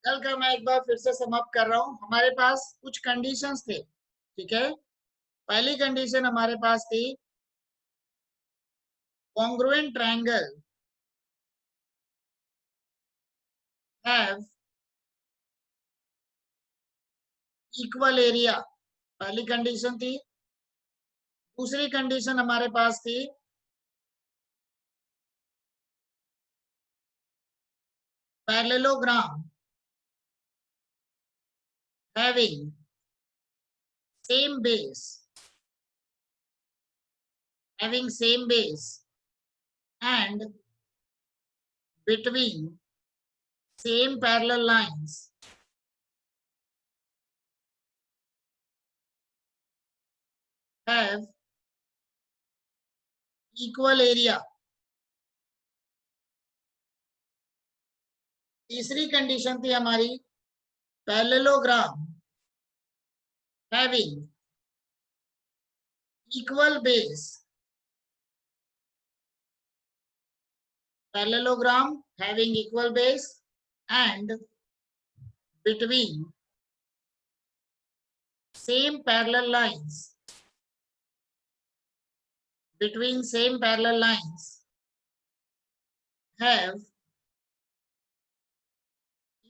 कल का मैं एक बार फिर से समाप्त कर रहा हूं। हमारे पास कुछ कंडीशंस थे, ठीक है। पहली कंडीशन हमारे पास थी congruent triangle have equal area, पहली कंडीशन थी। दूसरी कंडीशन हमारे पास थी parallelogram having same base, having same base and between same parallel lines have equal area। तीसरी कंडीशन थी हमारी parallelogram having equal base, parallelogram having equal base and between same parallel lines, between same parallel lines have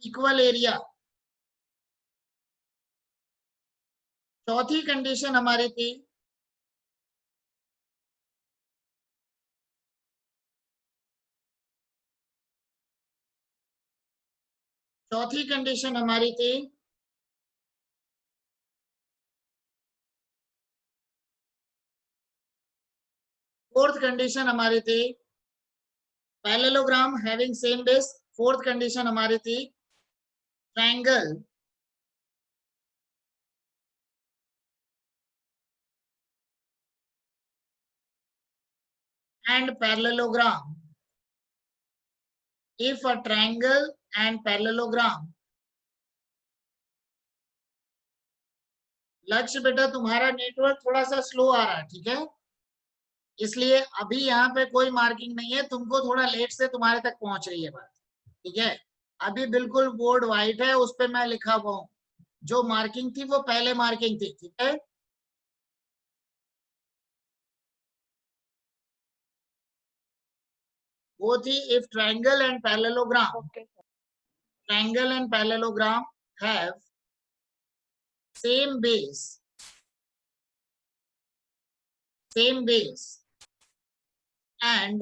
equal area। चौथी condition हमारी थी fourth condition हमारी थी parallelogram having same base. Fourth condition हमारी थी triangle and parallelogram, if a triangle and parallelogram, लक्ष्य बेटा तुम्हारा नेटवर्क थोड़ा सा स्लो आ रहा है, ठीक है, इसलिए अभी यहाँ पे कोई मार्किंग नहीं है, तुमको थोड़ा लेट से तुम्हारे तक पहुंच रही है बात, ठीक है। अभी बिल्कुल बोर्ड व्हाइट है, उस पे मैं लिखा हुआ हूँ, जो मार्किंग थी वो पहले मार्किंग थी, ठीक है। वो थी if triangle and parallelogram, triangle and parallelogram have same base and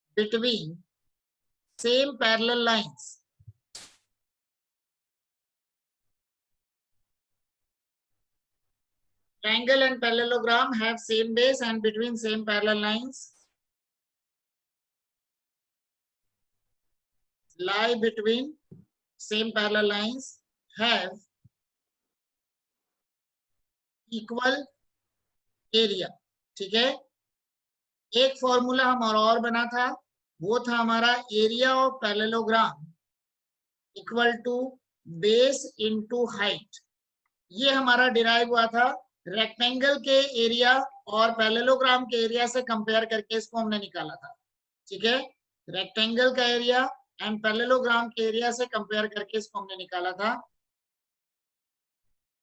between same parallel lines, triangle and parallelogram have same base and between same parallel lines lie between same parallel lines have equal area, ठीक है। एक formula हमारा और बना था, वो था हमारा area of parallelogram equal to base into height. ये हमारा डिराइव हुआ था रेक्टेंगल के एरिया और पैरेललोग्राम के एरिया से कंपेयर करके इसको हमने निकाला था, ठीक है। रेक्टेंगल का एरिया एंड पैरेललोग्राम के एरिया से कंपेयर करके इसको हमने निकाला था।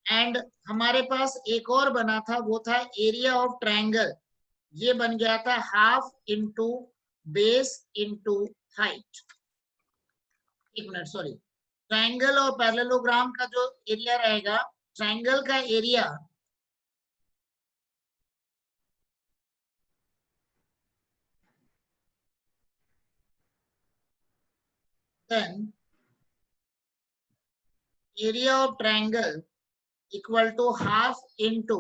एंड हमारे पास एक और बना था, वो था एरिया ऑफ ट्रायंगल, ये बन गया था half into base into height. एक मिनट, सॉरी, ट्रायंगल और पैरेललोग्राम का जो एरिया रहेगा, ट्रायंगल का area then area of triangle equal to half into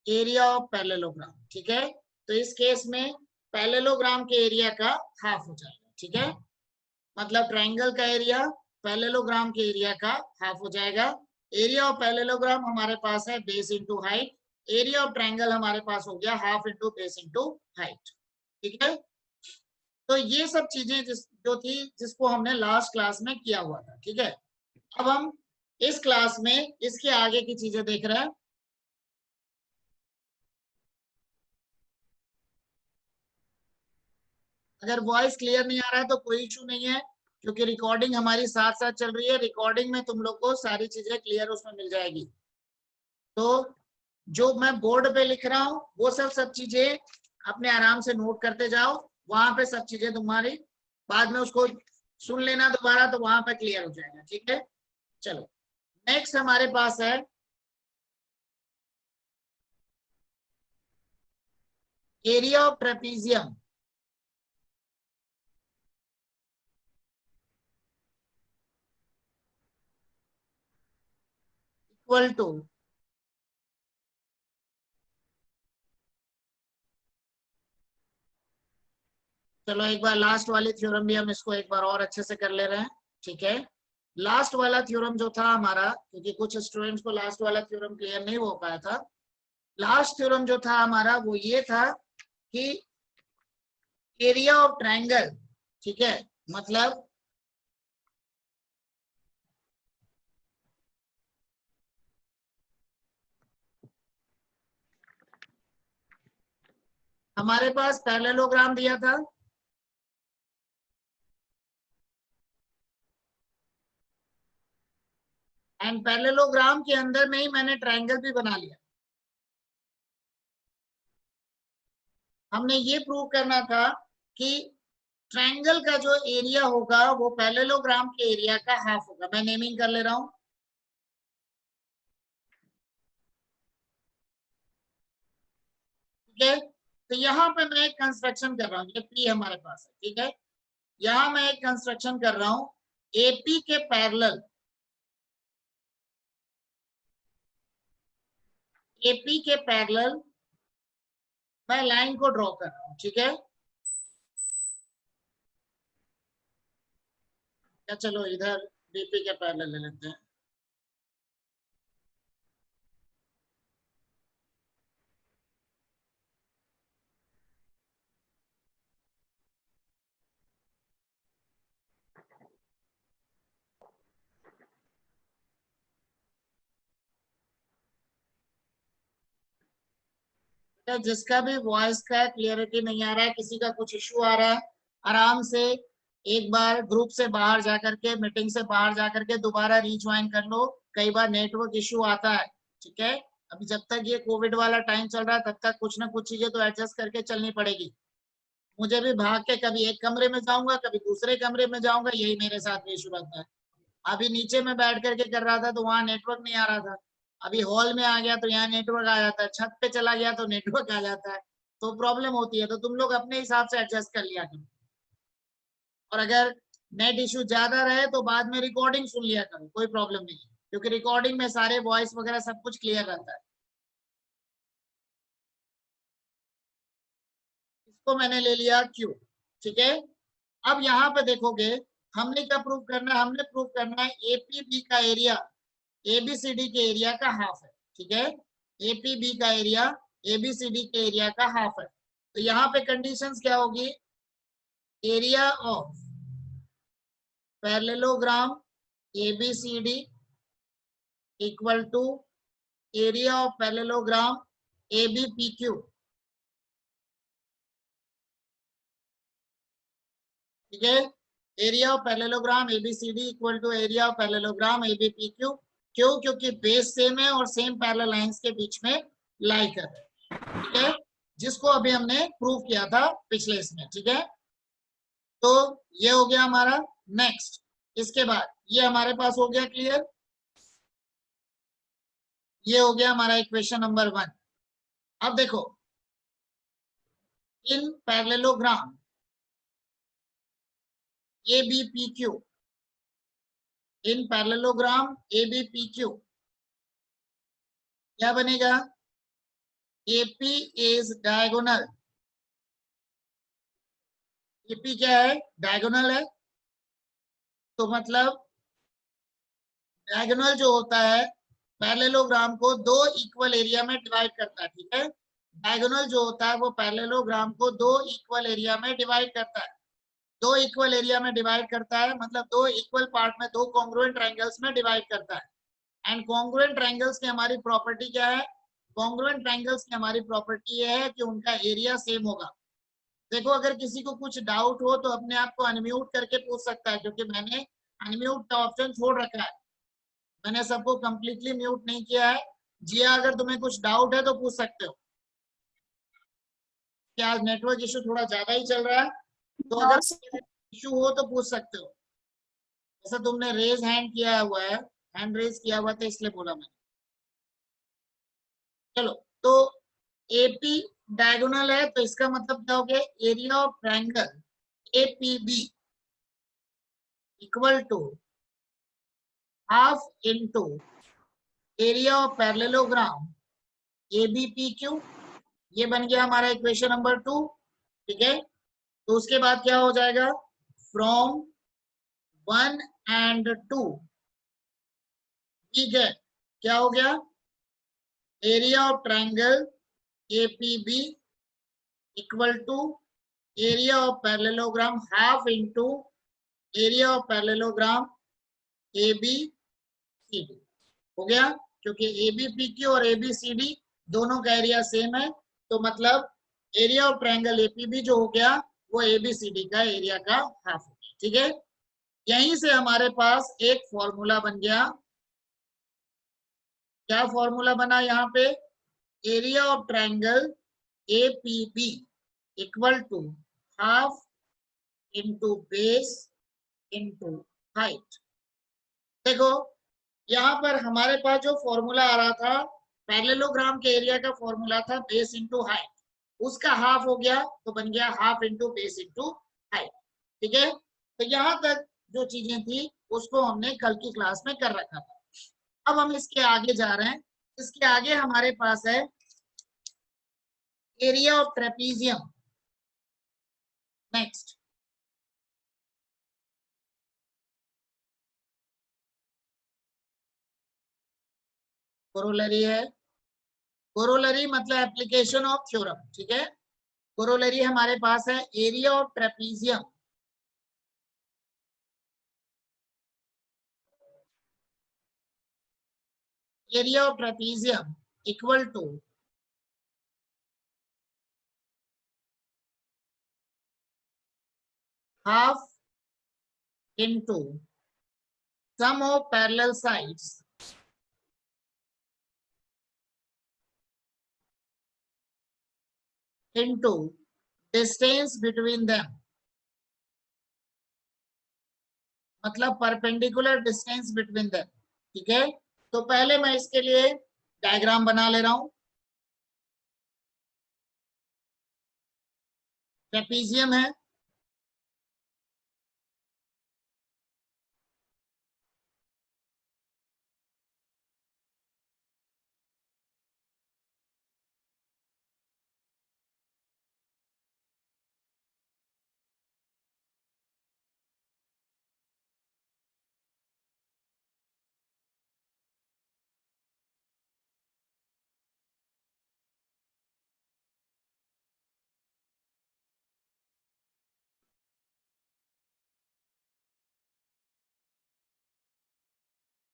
area of parallelogram, ठीक है। तो इस केस में पैरेललोग्राम के एरिया का हाफ हो जाएगा, ठीक है। मतलब ट्रायंगल का एरिया पैरेललोग्राम के एरिया का हाफ हो जाएगा। एरिया ऑफ पैरेललोग्राम हमारे पास है base into height, area of triangle हमारे पास हो गया half into base into height, ठीक है। तो ये सब चीजें जो थी जिसको हमने लास्ट क्लास में किया हुआ था, ठीक है। अब हम इस क्लास में इसके आगे की चीजें देख रहे हैं। अगर वॉइस क्लियर नहीं आ रहा है तो कोई इशू नहीं है, क्योंकि रिकॉर्डिंग हमारी साथ साथ चल रही है, रिकॉर्डिंग में तुम लोग को सारी चीजें क्लियर उसमें मिल जाएगी। तो जो मैं बोर्ड पे लिख रहा हूँ वो सब चीजें अपने आराम से नोट करते जाओ, वहां पे सब चीजें तुम्हारी बाद में उसको सुन लेना दोबारा, तो वहां पे क्लियर हो जाएगा। ठीक है, चलो नेक्स्ट हमारे पास है area of trapezium equal to, चलो एक बार लास्ट वाली थ्योरम भी हम इसको एक बार और अच्छे से कर ले रहे हैं। ठीक है, लास्ट वाला थ्योरम जो था हमारा, क्योंकि कुछ स्टूडेंट्स को लास्ट वाला थ्योरम क्लियर नहीं हो पाया था, लास्ट थ्योरम जो था हमारा वो ये था कि एरिया ऑफ ट्रायंगल, ठीक है, मतलब हमारे पास पैरेललोग्राम दिया था, एंड पैरेललोग्राम के अंदर में ही मैंने ट्रायंगल भी बना लिया। हमने ये प्रूव करना था कि ट्रायंगल का जो एरिया होगा वो पैरेललोग्राम के एरिया का हाफ होगा। मैं नेमिंग कर ले रहा हूं, ठीक है। तो यहाँ पे मैं एक कंस्ट्रक्शन कर रहा हूँ, ये पी हमारे पास है, ठीक है। यहाँ मैं एक कंस्ट्रक्शन कर रहा हूँ एपी के पैरेलल, एपी के पैरेलल मैं लाइन को ड्रॉ कर रहा हूँ, ठीक है। या चलो इधर बीपी के पैरेलल ले लेते हैं। जिसका भी वॉइस का क्लियरिटी नहीं आ रहा है, किसी का कुछ इश्यू आ रहा है, आराम से एक बार ग्रुप से बाहर जाकर के, मीटिंग से बाहर जाकर के दोबारा रीज्वाइन कर लो। कई बार नेटवर्क इश्यू आता है, ठीक है। अभी जब तक ये कोविड वाला टाइम चल रहा है तब तक कुछ ना कुछ चीजें तो एडजस्ट करके चलनी पड़ेगी। मुझे भी भाग के कभी एक कमरे में जाऊंगा, कभी दूसरे कमरे में जाऊंगा, यही मेरे साथ भी इशू रहता है। अभी नीचे में बैठ करके कर रहा था तो वहां नेटवर्क नहीं आ रहा था, अभी हॉल में आ गया तो यहाँ नेटवर्क आ जाता है, छत पे चला गया तो नेटवर्क आ जाता है, तो प्रॉब्लम होती है। तो तुम लोग अपने हिसाब से एडजस्ट कर लिया करो, और अगर नेट इश्यू ज्यादा रहे तो बाद में रिकॉर्डिंग सुन लिया करो, कोई प्रॉब्लम नहीं है, क्योंकि रिकॉर्डिंग में सारे वॉइस वगैरह सब कुछ क्लियर रहता है। इसको मैंने ले लिया क्यू, ठीक है। अब यहाँ पे देखोगे हमने क्या प्रूव करना है, हमने प्रूव करना है एपीबी का एरिया एबीसीडी के एरिया का हाफ है, ठीक है। एपीबी का एरिया एबीसीडी के एरिया का हाफ है। तो यहाँ पे कंडीशंस क्या होगी, area of parallelogram ABCD equal to area of parallelogram ABPQ, ठीक है। Area of parallelogram ABCD equal to area of parallelogram ABPQ. क्यों? क्योंकि बेस सेम है और सेम पैरेलल लाइंस के बीच में लाई कर रहे हैं, ठीक है, जिसको अभी हमने प्रूव किया था पिछले इसमें, ठीक है। तो ये हो गया हमारा नेक्स्ट। इसके बाद ये हमारे पास हो गया क्लियर, ये हो गया हमारा इक्वेशन नंबर 1। अब देखो इन पैरेललोग्राम एबीपीक्यू, इन पैरेललोग्राम एबीपीक्यू क्या बनेगा, AP इज डायगोनल, AP क्या है, डायगोनल है। तो मतलब डायगोनल जो होता है पैरेललोग्राम को दो इक्वल एरिया में डिवाइड करता है, ठीक है। डायगोनल जो होता है वो पैरेललोग्राम को दो इक्वल एरिया में डिवाइड करता है, दो इक्वल एरिया में डिवाइड करता है, मतलब दो इक्वल पार्ट में, दो कॉन्ग्रुएंट ट्रायंगल्स में डिवाइड करता है। एंड कॉन्ग्रुएंट ट्रायंगल्स की हमारी प्रॉपर्टी क्या है, कॉन्ग्रुएंट ट्रायंगल्स की हमारी प्रॉपर्टी ये है कि उनका एरिया सेम होगा, देखो अगर किसी को कुछ डाउट हो तो अपने आप को अनम्यूट करके पूछ सकता है, क्योंकि मैंने अनम्यूट का ऑप्शन छोड़ रखा है, मैंने सबको कंप्लीटली म्यूट नहीं किया है। जिया अगर तुम्हें कुछ डाउट है तो पूछ सकते हो। क्या आज नेटवर्क इशू थोड़ा ज्यादा ही चल रहा है? तो हाँ अगर इशू हो तो पूछ सकते हो। जैसा तुमने रेज हैंड किया हुआ है, हैंड रेज किया हुआ था इसलिए बोला मैंने। चलो, तो एपी डायगोनल है तो इसका मतलब क्या हो गया, area of triangle APB equal to half into area of parallelogram ABPQ. ये बन गया हमारा इक्वेशन नंबर 2। ठीक है, तो उसके बाद क्या हो जाएगा, फ्रॉम 1 एंड 2। ठीक है, क्या हो गया, area of triangle APB equal to area of parallelogram half into area of parallelogram ABCD. हो गया, क्योंकि एबीपीक्यू और एबीसीडी दोनों का एरिया सेम है, तो मतलब एरिया ऑफ ट्रायंगल एपीबी जो हो गया वो एबीसीडी का एरिया का हाफ हो गया। ठीक है, यहीं से हमारे पास एक फॉर्मूला बन गया। क्या फॉर्मूला बना यहाँ पे, area of triangle APB equal to half into base into height. देखो यहाँ पर हमारे पास जो फॉर्मूला आ रहा था, पैरेललोग्राम के एरिया का फॉर्मूला था बेस इंटू हाइट, उसका हाफ हो गया तो बन गया half into base into height. ठीक है, तो यहाँ तक जो चीजें थी उसको हमने कल की क्लास में कर रखा था। अब हम इसके आगे जा रहे हैं। इसके आगे हमारे पास है area of trapezium. Next, corollary है। कोरोलरी मतलब एप्लीकेशन ऑफ थ्योरम। ठीक है, कोरोलरी हमारे पास है area of trapezium area of trapezium equal to half into sum of parallel sides into distance between them, मतलब परपेंडिकुलर डिस्टेंस बिटवीन देम। ठीक है, तो पहले मैं इसके लिए डायग्राम बना ले रहा हूं। ट्रेपीजियम है,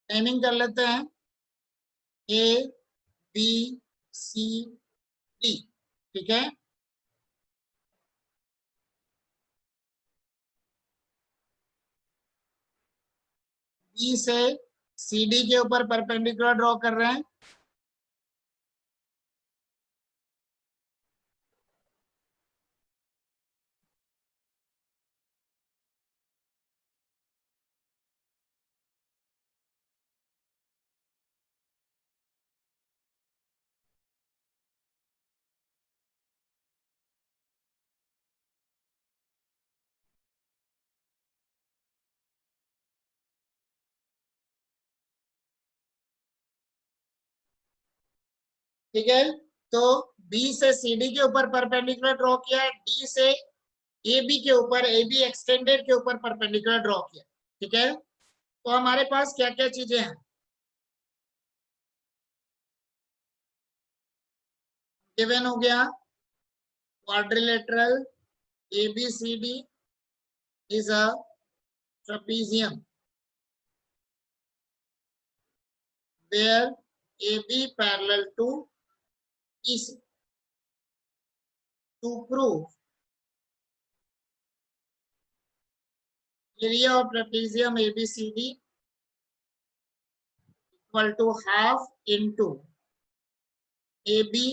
नेमिंग कर लेते हैं ए बी सी डी। ठीक है, बी से सी डी के ऊपर परपेंडिकुलर ड्रॉ कर रहे हैं। ठीक है, तो बी से सी डी के ऊपर परपेंडिकुलर ड्रॉ किया है, डी से ए बी के ऊपर, ए बी एक्सटेंडेड के ऊपर परपेंडिकुलर ड्रॉ किया। ठीक है, तो हमारे पास क्या क्या चीजें हैं, गिवन हो गया quadrilateral ABCD is a trapezium where AB parallel to EC. To prove area of trapezium ABCD equal to half into AB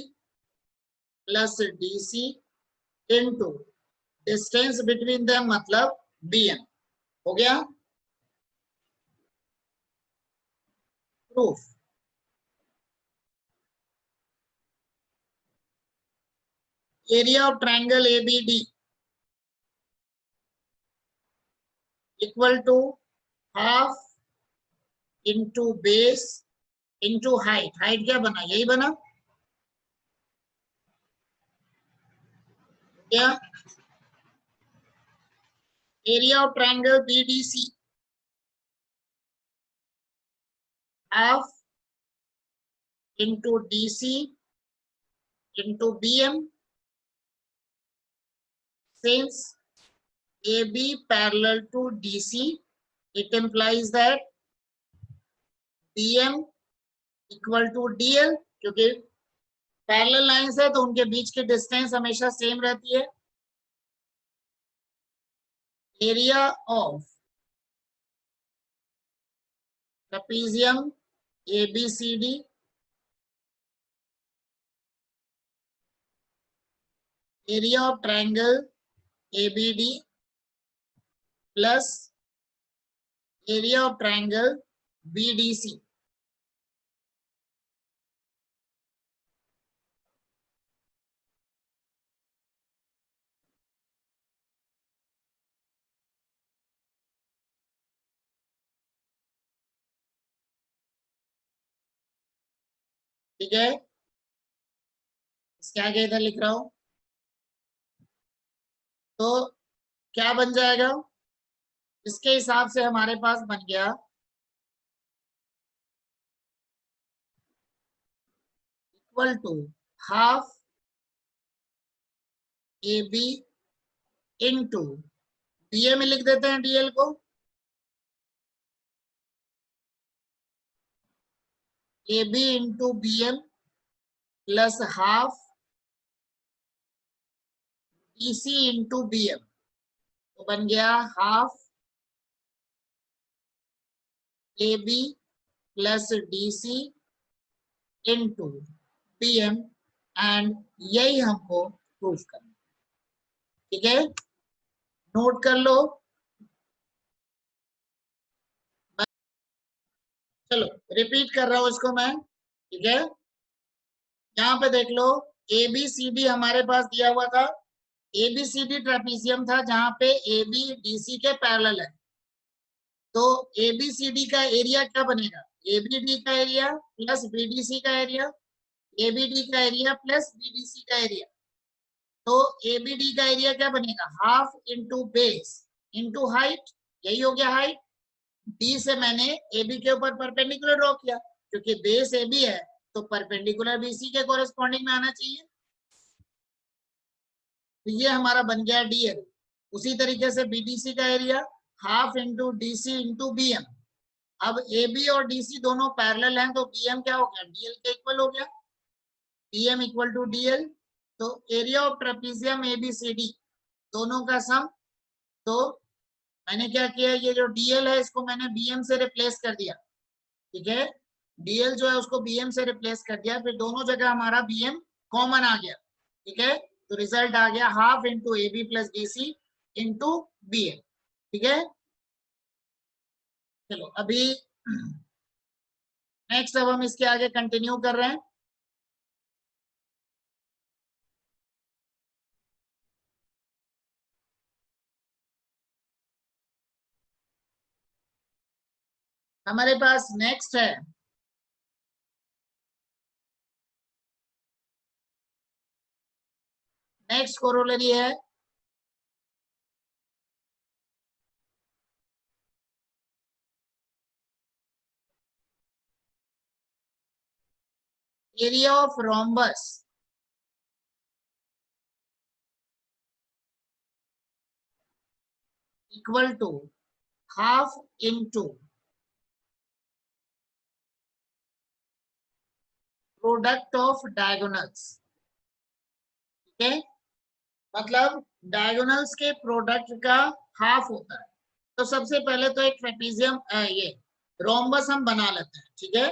plus DC into distance between them मतलब BM। हो गया proof. Area of triangle ABD equal to half into base into height. Height क्या बना, यही बना क्या। Area of triangle BDC half into DC into BM since AB parallel to DC it implies that BM equal to DL, क्योंकि parallel lines है तो उनके बीच की डिस्टेंस हमेशा सेम रहती है। Area of trapezium ABCD area of triangle ABD plus area of triangle BDC। ठीक है, इसके आगे इधर लिख रहा हूं तो क्या बन जाएगा, इसके हिसाब से हमारे पास बन गया equal to half AB into BM में लिख देते हैं DL को, AB into BM plus half DC into BM, तो बन गया half AB plus DC into BM and यही हमको प्रूफ करना। ठीक है, नोट कर लो। चलो रिपीट कर रहा हूं इसको मैं। ठीक है, यहाँ पे देख लो ABCD हमारे पास दिया हुआ था। ABCD ट्रेपेजियम था जहां पे AB DC के पैरेलल है, तो ABCD का एरिया क्या बनेगा, ABD का एरिया प्लस BDC का एरिया, ABD का एरिया प्लस BDC का एरिया। तो ABD का एरिया क्या बनेगा, half into base into height, यही हो गया हाइट। D से मैंने AB के ऊपर परपेंडिकुलर ड्रॉ किया, क्योंकि बेस AB है तो परपेंडिकुलर BC के कोरेस्पॉन्डिंग में आना चाहिए। तो ये हमारा बन गया DL। उसी तरीके से BDC का area half into DC into BM। अब AB और DC दोनों पैरेलल हैं तो BM क्या हो गया, DL के इक्वल हो गया, BM इक्वल टू DL। तो एरिया ऑफ ट्रेपेजियम ABCD दोनों का सम, तो मैंने क्या किया, ये जो DL है इसको मैंने BM से रिप्लेस कर दिया। ठीक है, DL जो है उसको BM से रिप्लेस कर दिया, फिर दोनों जगह हमारा BM कॉमन आ गया। ठीक है, तो रिजल्ट आ गया half into AB plus DC into BM। ठीक है, चलो अभी नेक्स्ट अब हम इसके आगे कंटिन्यू कर रहे हैं। हमारे पास नेक्स्ट है नेक्स्ट कोरोलरी है area of rhombus equal to half into product of diagonals. ठीक है, मतलब डायगोनल्स के प्रोडक्ट का हाफ होता है। तो सबसे पहले तो एक ट्रेपीजियम ये रोम्बस हम बना लेते हैं, ठीक है।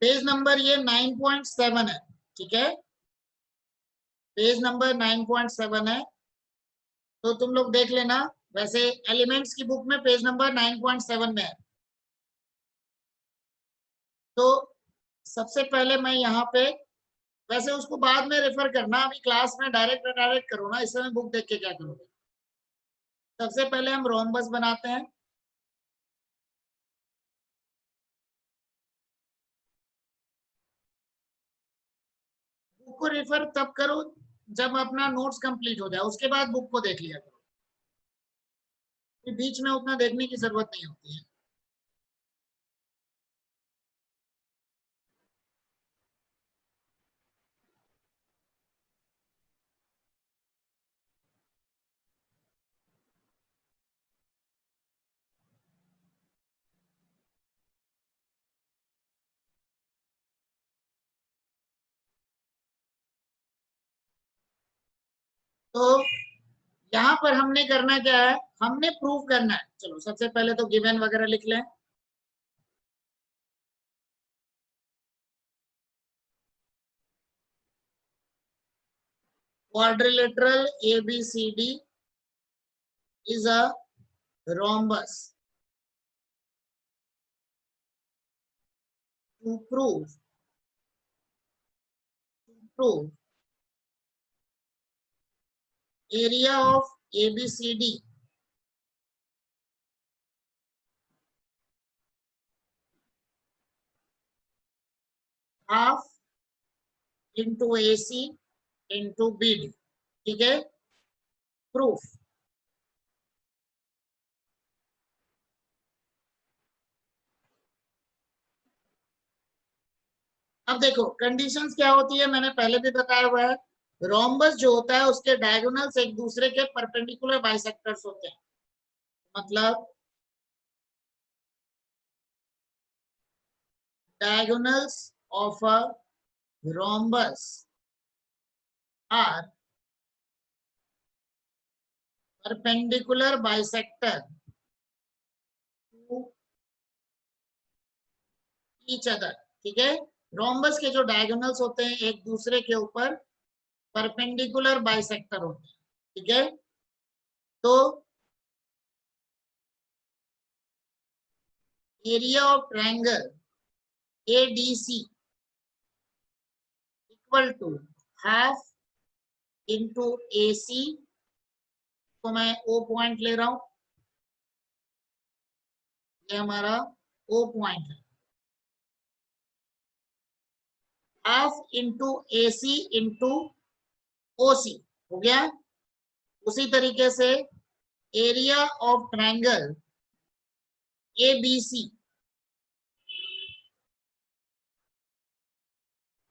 पेज नंबर ये 9.7 है, ठीक है। पेज नंबर 9.7 है, तो तुम लोग देख लेना। वैसे एलिमेंट्स की बुक में पेज नंबर 9.7 में है। तो सबसे पहले मैं यहाँ पे, वैसे उसको बाद में रेफर करना, अभी क्लास में डायरेक्ट करो ना, इस समय बुक देख के क्या करोगे। सबसे पहले हम रोम्बस बनाते हैं। बुक को रेफर तब करो जब अपना नोट्स कंप्लीट हो जाए, उसके बाद बुक को देख लिया करो, बीच में उतना देखने की जरूरत नहीं होती है। तो यहाँ पर हमने करना क्या है, हमने प्रूव करना है। चलो सबसे पहले तो गिवन वगैरह लिख लें। Quadrilateral ABCD is a rhombus. To prove area of ABCD half into AC into BD, ठीक है। प्रूफ, अब देखो कंडीशंस क्या होती है, मैंने पहले भी बताया हुआ है। रोम्बस जो होता है उसके डायगोनल्स एक दूसरे के परपेंडिकुलर बाइसेक्टर्स होते हैं। मतलब diagonals of a rhombus are perpendicular bisector to each other, ठीक है। रोम्बस के जो डायगोनल्स होते हैं एक दूसरे के ऊपर परपेंडिकुलर बाइसेक्टर होते हैं, ठीक है। तो area of triangle ADC equal to half into AC, तो मैं O पॉइंट ले रहा हूं, ये हमारा O पॉइंट है। Half into AC into OC हो गया। उसी तरीके से area of triangle ABC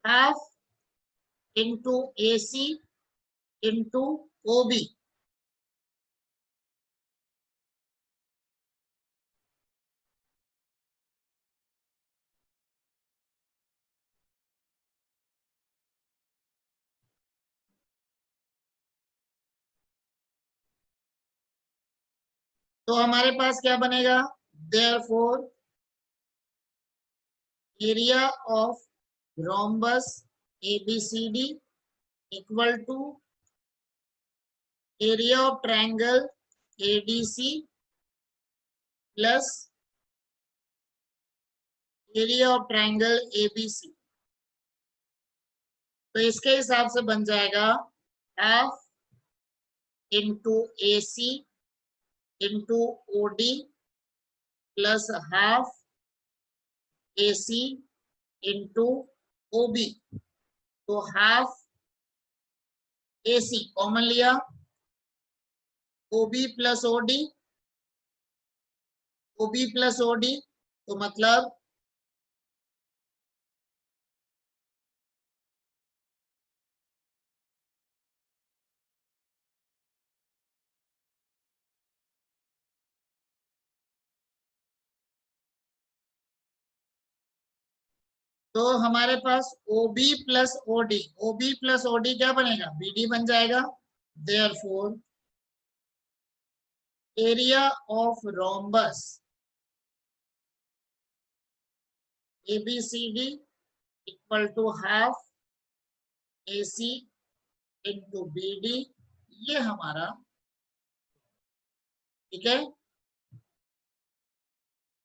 half into AC into OB, तो हमारे पास क्या बनेगा, therefore area of rhombus ABCD equal to area of triangle ADC plus area of triangle ABC। तो इसके हिसाब से बन जाएगा half into AC into OD plus half AC into OB। तो हाफ AC कॉमन लिया, OB plus OB plus OD, तो मतलब तो हमारे पास OB plus OD, OB plus OD क्या बनेगा, BD बन जाएगा। Therefore area of rhombus ABCD equal to half AC into BD, ये हमारा, ठीक है।